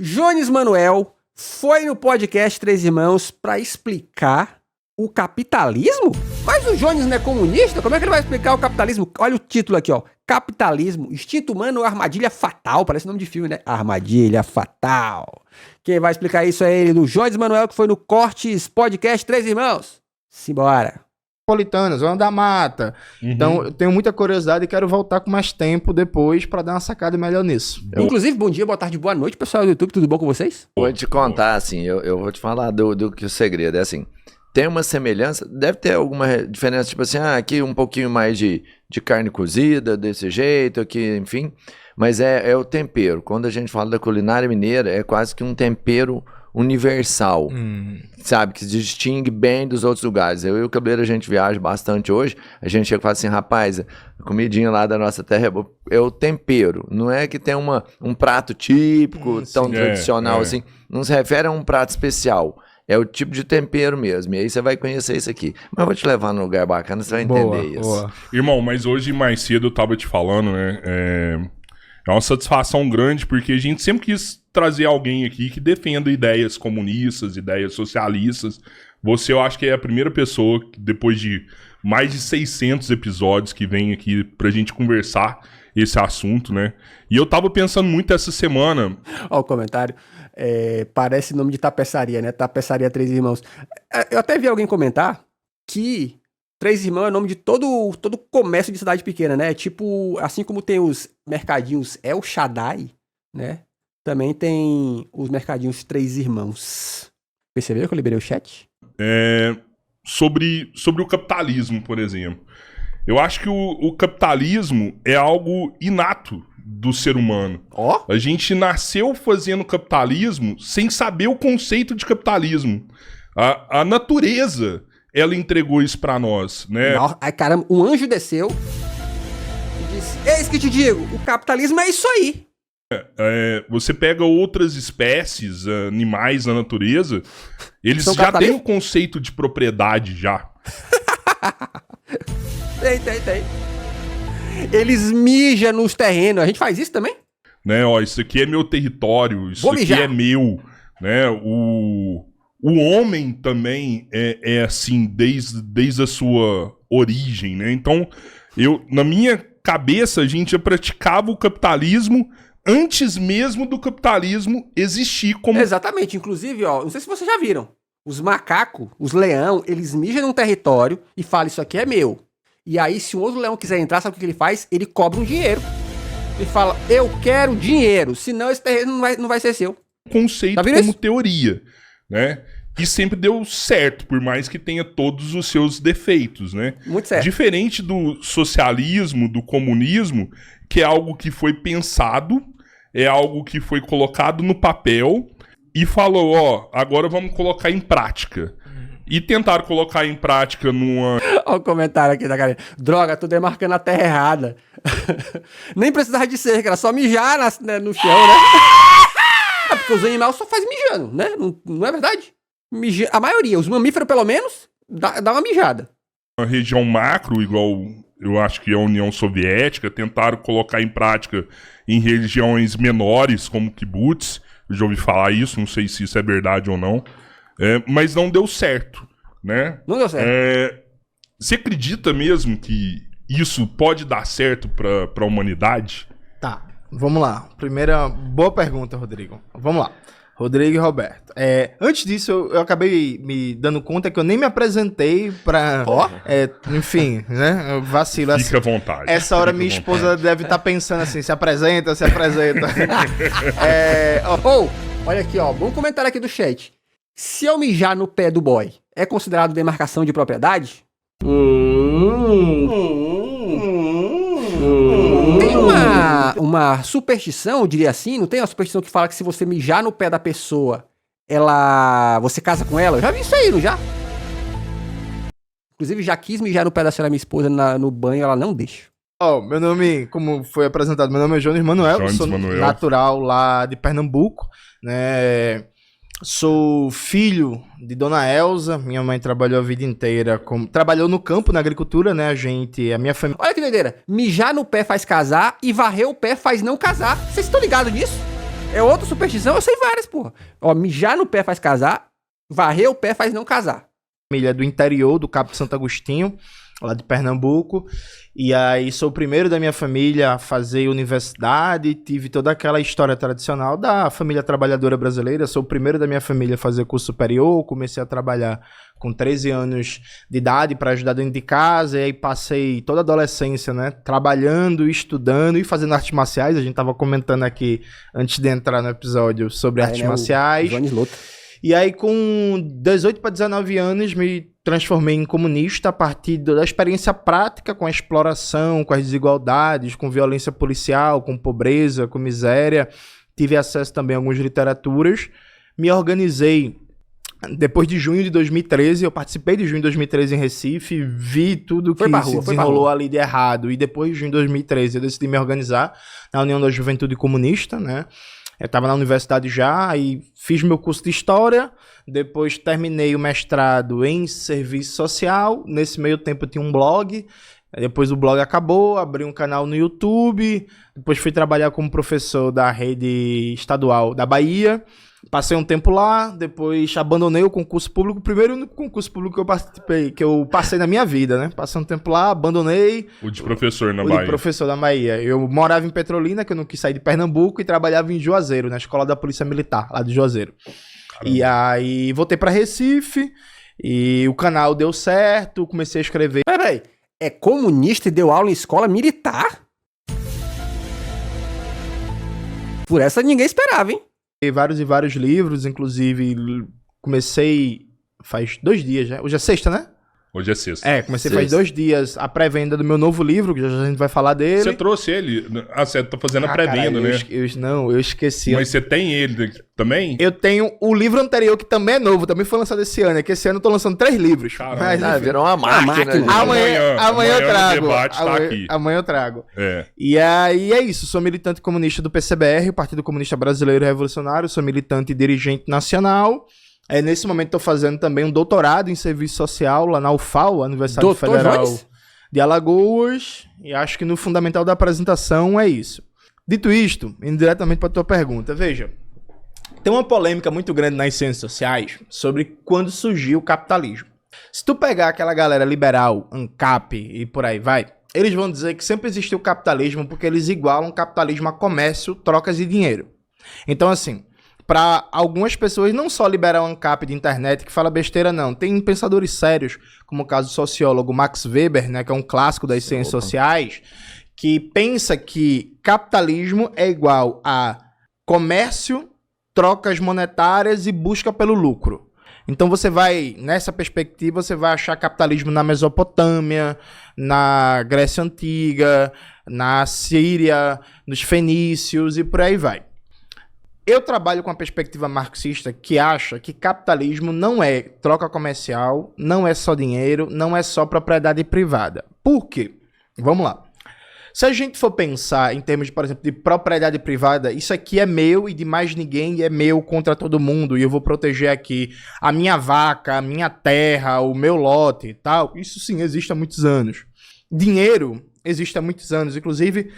Jones Manuel foi no podcast Três Irmãos pra explicar o capitalismo? Mas o Jones não é comunista? Como é que ele vai explicar o capitalismo? Olha o título aqui, ó. Capitalismo, instinto humano ou armadilha fatal? Parece nome de filme, né? Armadilha fatal. Quem vai explicar isso é ele, do Jones Manuel, que foi no Cortes Podcast Três Irmãos. Simbora. Napolitanas, Zona da Mata. Então, eu tenho muita curiosidade e quero voltar com mais tempo depois pra dar uma sacada melhor nisso. Inclusive, bom dia, boa tarde, boa noite, pessoal do YouTube. Tudo bom com vocês? Vou te contar, assim, eu vou te falar do que o segredo é assim. Tem uma semelhança, deve ter alguma diferença, tipo assim, aqui um pouquinho mais de carne cozida, desse jeito, aqui, enfim. Mas é o tempero. Quando a gente fala da culinária mineira, é quase que um tempero universal, sabe? Que se distingue bem dos outros lugares. Eu e o Cabeleiro, a gente viaja bastante hoje, a gente chega e fala assim, rapaz, a comidinha lá da nossa terra é o tempero. Não é que tem um prato típico, tão tradicional assim. Não se refere a um prato especial. É o tipo de tempero mesmo. E aí você vai conhecer isso aqui. Mas eu vou te levar num lugar bacana, você vai entender isso. Boa. Irmão, mas hoje mais cedo eu tava te falando, né? É uma satisfação grande, porque a gente sempre quis trazer alguém aqui que defenda ideias comunistas, ideias socialistas. Você, eu acho que é a primeira pessoa, depois de mais de 600 episódios, que vem aqui pra gente conversar esse assunto, né? E eu tava pensando muito essa semana... Ó o comentário. Parece nome de tapeçaria, né? Tapeçaria Três Irmãos. Eu até vi alguém comentar que Três Irmãos é nome de todo comércio de cidade pequena, né? Tipo, assim como tem os mercadinhos El Shaddai, né? Também tem os mercadinhos Três Irmãos. Percebeu que eu liberei o chat? Sobre o capitalismo, por exemplo. Eu acho que o capitalismo é algo inato do ser humano. A gente nasceu fazendo capitalismo sem saber o conceito de capitalismo. A natureza, ela entregou isso pra nós, né? Ai, caramba, um anjo desceu e disse, eis que te digo, o capitalismo é isso aí. Você pega outras espécies, animais na natureza, eles já têm o conceito de propriedade já. Tem. Eles mijam nos terrenos. A gente faz isso também? Né, isso aqui é meu território, isso aqui é meu. Né? O homem também é assim, desde a sua origem, né? Então, na minha cabeça, a gente já praticava o capitalismo antes mesmo do capitalismo existir como... Exatamente. Inclusive, não sei se vocês já viram. Os macacos, os leão, eles mijam num território e falam, isso aqui é meu. E aí, se um outro leão quiser entrar, sabe o que ele faz? Ele cobra um dinheiro. Ele fala, eu quero dinheiro, senão esse terreno não vai ser seu. Conceito tá como isso? Teoria, né? E sempre deu certo, por mais que tenha todos os seus defeitos, né? Muito certo. Diferente do socialismo, do comunismo, que é algo que foi pensado, é algo que foi colocado no papel e falou, agora vamos colocar em prática. E tentaram colocar em prática numa... Olha o comentário aqui da galera. Droga, tô demarcando a terra errada. Nem precisava de cerca, era só mijar no chão, né? Porque os animais só fazem mijando, né? Não é verdade? A maioria, os mamíferos pelo menos, dá uma mijada. Uma região macro, igual eu acho que a União Soviética, tentaram colocar em prática em regiões menores, como kibbutz. Eu já ouvi falar isso, não sei se isso é verdade ou não. Mas não deu certo, né? Não deu certo. Você acredita mesmo que isso pode dar certo pra humanidade? Tá, vamos lá. Primeira boa pergunta, Rodrigo. Vamos lá. Rodrigo e Roberto. Antes disso, eu acabei me dando conta que eu nem me apresentei pra... enfim, né? Vacilo. Fica à vontade. Essa hora minha esposa deve estar pensando assim, se apresenta. Olha aqui, bom comentário aqui do chat. Se eu mijar no pé do boy, é considerado demarcação de propriedade? Tem uma superstição, eu diria assim, não tem uma superstição que fala que se você mijar no pé da pessoa, você casa com ela? Eu já vi isso aí, não já? Inclusive, já quis mijar no pé da senhora, minha esposa, no banho, ela não deixa. Meu nome, como foi apresentado, meu nome é Jones Manuel, sou natural lá de Pernambuco, né? Sou filho de Dona Elza, minha mãe trabalhou a vida inteira, trabalhou no campo, na agricultura, né, a minha família... Olha que doideira, mijar no pé faz casar e varrer o pé faz não casar. Vocês estão ligados nisso? É outra superstição? Eu sei várias, porra. Ó, mijar no pé faz casar, varrer o pé faz não casar. Família do interior, do Cabo de Santo Agostinho, lá de Pernambuco. E aí sou o primeiro da minha família a fazer universidade, tive toda aquela história tradicional da família trabalhadora brasileira. Sou o primeiro da minha família a fazer curso superior, comecei a trabalhar com 13 anos de idade para ajudar dentro de casa, e aí passei toda a adolescência, né, trabalhando, estudando e fazendo artes marciais. A gente tava comentando aqui, antes de entrar no episódio, sobre artes marciais. E aí, com 18 para 19 anos, me transformei em comunista a partir da experiência prática com a exploração, com as desigualdades, com violência policial, com pobreza, com miséria. Tive acesso também a algumas literaturas. Me organizei depois de junho de 2013. Eu participei de junho de 2013 em Recife, vi tudo que se desenrolou ali de errado. E depois de junho de 2013, eu decidi me organizar na União da Juventude Comunista, né? Eu estava na universidade já, e fiz meu curso de História, depois terminei o mestrado em Serviço Social. Nesse meio tempo eu tinha um blog, depois o blog acabou, abri um canal no YouTube, depois fui trabalhar como professor da rede estadual da Bahia, passei um tempo lá, depois abandonei o concurso público, o primeiro e único concurso público que eu participei, que eu passei na minha vida, né? Passei um tempo lá, abandonei. O de professor na Bahia. O de professor na Bahia. Eu morava em Petrolina, que eu não quis sair de Pernambuco, e trabalhava em Juazeiro, na Escola da Polícia Militar, lá de Juazeiro. Caramba. E aí voltei pra Recife, e o canal deu certo, comecei a escrever. Peraí, é comunista e deu aula em escola militar? Por essa ninguém esperava, hein? Vários e vários livros, inclusive comecei faz 2 dias já. Hoje é sexta, né? Hoje é sexta. Comecei faz 2 dias a pré-venda do meu novo livro, que já a gente vai falar dele. Você trouxe ele? Você tá fazendo a pré-venda, né? Eu esqueci. Mas você tem ele também? Eu tenho o livro anterior, que também é novo, também foi lançado esse ano. É que esse ano eu tô lançando 3 livros. Mas, virou uma máquina. Amanhã eu trago. Amanhã eu trago. E aí é isso, sou militante comunista do PCBR, o Partido Comunista Brasileiro Revolucionário, sou militante e dirigente nacional. Nesse momento estou fazendo também um doutorado em serviço social lá na UFAL, a Universidade Federal de Alagoas, e acho que no fundamental da apresentação é isso. Dito isto, indo diretamente para a tua pergunta, veja, tem uma polêmica muito grande nas ciências sociais sobre quando surgiu o capitalismo. Se tu pegar aquela galera liberal, ANCAP e por aí vai, eles vão dizer que sempre existiu o capitalismo porque eles igualam o capitalismo a comércio, trocas de dinheiro. Então assim, para algumas pessoas, não só liberar o ANCAP de internet que fala besteira, não. Tem pensadores sérios, como o caso do sociólogo Max Weber, né, que é um clássico das ciências sociais, que pensa que capitalismo é igual a comércio, trocas monetárias e busca pelo lucro. Então você vai, nessa perspectiva, você vai achar capitalismo na Mesopotâmia, na Grécia Antiga, na Síria, nos fenícios e por aí vai. Eu trabalho com a perspectiva marxista que acha que capitalismo não é troca comercial, não é só dinheiro, não é só propriedade privada. Por quê? Vamos lá. Se a gente for pensar em termos, por exemplo, de propriedade privada, isso aqui é meu e de mais ninguém, e é meu contra todo mundo, e eu vou proteger aqui a minha vaca, a minha terra, o meu lote e tal. Isso sim existe há muitos anos. Dinheiro existe há muitos anos. Inclusive,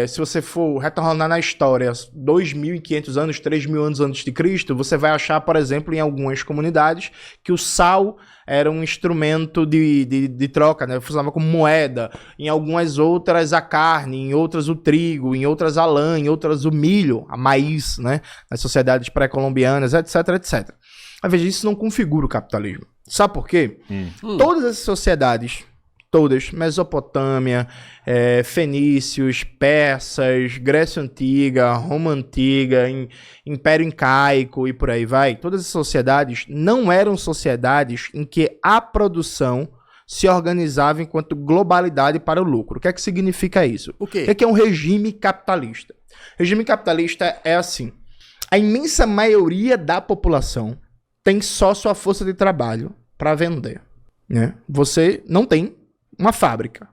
se você for retornar na história 2.500 anos, 3.000 anos antes de Cristo, você vai achar, por exemplo, em algumas comunidades, que o sal era um instrumento de troca, né? Funcionava como moeda. Em algumas outras, a carne, em outras, o trigo, em outras, a lã, em outras, o milho, a maíz, né? Nas sociedades pré-colombianas, etc, etc. Mas veja, isso não configura o capitalismo. Sabe por quê? Todas essas sociedades, todas, Mesopotâmia, fenícios, persas, Grécia Antiga, Roma Antiga, Império Incaico e por aí vai, todas as sociedades não eram sociedades em que a produção se organizava enquanto globalidade para o lucro. O que é que significa isso? O que é um regime capitalista? Regime capitalista é assim, a imensa maioria da população tem só sua força de trabalho para vender, né? Você não tem uma fábrica,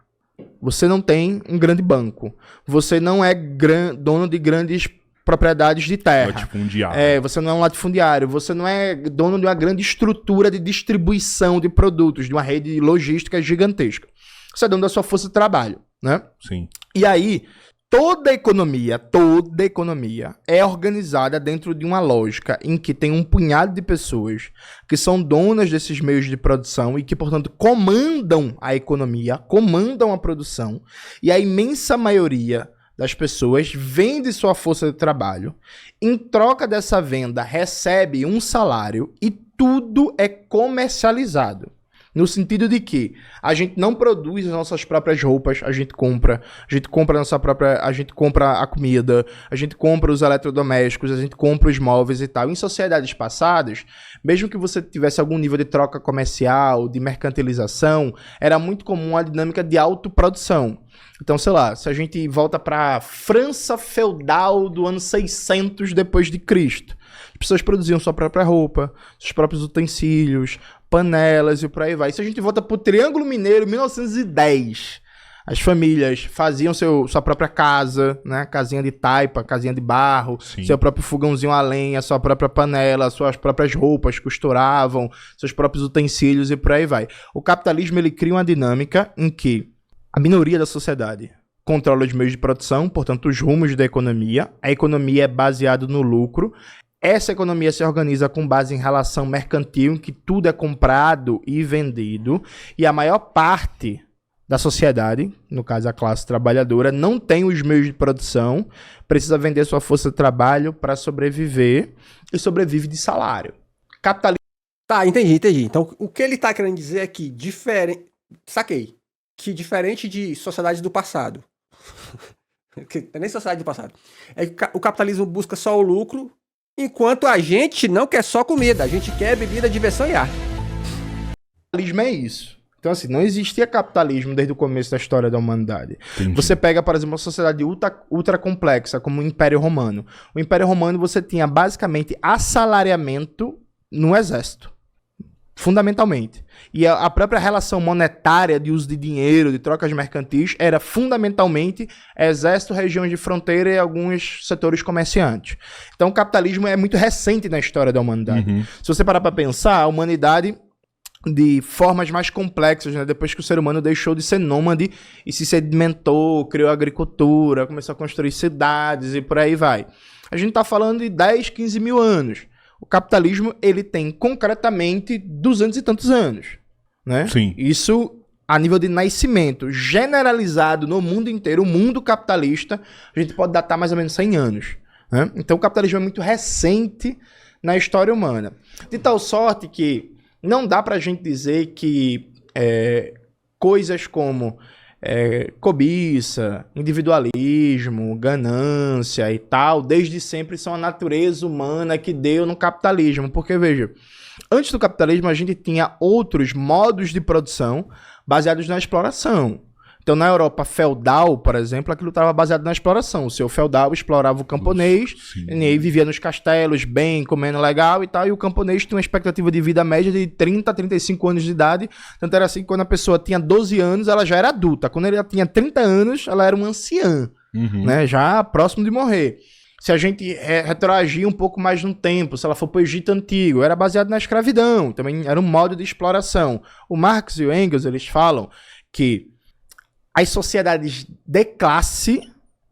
você não tem um grande banco, você não é dono de grandes propriedades de terra, latifundiário. Você não é um latifundiário, você não é dono de uma grande estrutura de distribuição de produtos, de uma rede logística gigantesca. Você é dono da sua força de trabalho, né? Sim. E aí, toda economia é organizada dentro de uma lógica em que tem um punhado de pessoas que são donas desses meios de produção e que, portanto, comandam a economia, comandam a produção, e a imensa maioria das pessoas vende sua força de trabalho. Em troca dessa venda, recebe um salário e tudo é comercializado. No sentido de que a gente não produz as nossas próprias roupas, a gente compra a comida, a gente compra os eletrodomésticos, a gente compra os móveis e tal. Em sociedades passadas, mesmo que você tivesse algum nível de troca comercial, de mercantilização, era muito comum a dinâmica de autoprodução. Então, sei lá, se a gente volta para a França feudal do ano 600 depois de Cristo, as pessoas produziam sua própria roupa, seus próprios utensílios, panelas e por aí vai. Se a gente volta para o Triângulo Mineiro, 1910, as famílias faziam sua própria casa, né? Casinha de taipa, casinha de barro, sim, seu próprio fogãozinho a lenha, sua própria panela, suas próprias roupas, costuravam, seus próprios utensílios e por aí vai. O capitalismo, ele cria uma dinâmica em que a minoria da sociedade controla os meios de produção, portanto, os rumos da economia. A economia é baseada no lucro. Essa economia se organiza com base em relação mercantil, em que tudo é comprado e vendido. E a maior parte da sociedade, no caso a classe trabalhadora, não tem os meios de produção, precisa vender sua força de trabalho para sobreviver e sobrevive de salário. Capitalismo. Tá, entendi. Então, o que ele tá querendo dizer é que saquei. Que diferente de sociedades do passado, nem sociedade do passado, é que o capitalismo busca só o lucro, enquanto a gente não quer só comida, a gente quer bebida, diversão e arte. O capitalismo é isso. Então, assim, não existia capitalismo desde o começo da história da humanidade. Entendi. Você pega, por exemplo, uma sociedade ultra complexa, como o Império Romano. O Império Romano, você tinha basicamente assalariamento no exército. Fundamentalmente. E a própria relação monetária de uso de dinheiro, de trocas mercantis, era fundamentalmente exército, regiões de fronteira e alguns setores comerciantes. Então o capitalismo é muito recente na história da humanidade. Uhum. Se você parar para pensar, a humanidade, de formas mais complexas, né? Depois que o ser humano deixou de ser nômade e se sedimentou, criou agricultura, começou a construir cidades e por aí vai. A gente está falando de 10, 15 mil anos. O capitalismo, ele tem concretamente 200 e tantos anos, né? Sim. Isso a nível de nascimento generalizado no mundo inteiro, o mundo capitalista, a gente pode datar mais ou menos 100 anos, né? Então o capitalismo é muito recente na história humana. De tal sorte que não dá pra gente dizer que coisas como cobiça, individualismo, ganância e tal, desde sempre são a natureza humana que deu no capitalismo. Porque, veja, antes do capitalismo a gente tinha outros modos de produção baseados na exploração. Então, na Europa feudal, por exemplo, aquilo estava baseado na exploração. O seu feudal explorava o camponês, e aí vivia nos castelos, bem, comendo legal e tal, e o camponês tinha uma expectativa de vida média de 30 a 35 anos de idade. Tanto era assim que quando a pessoa tinha 12 anos, ela já era adulta. Quando ela tinha 30 anos, ela era uma anciã, né, já próximo de morrer. Se a gente retroagir um pouco mais no tempo, se ela for para o Egito Antigo, era baseado na escravidão, também era um modo de exploração. O Marx e o Engels, eles falam que as sociedades de classe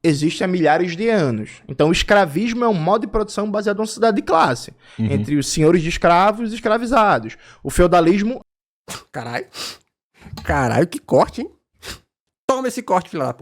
existem há milhares de anos. Então, o escravismo é um modo de produção baseado numa sociedade de classe, entre os senhores de escravos e os escravizados. O feudalismo... Caralho, que corte, hein? Toma esse corte, filha da puta.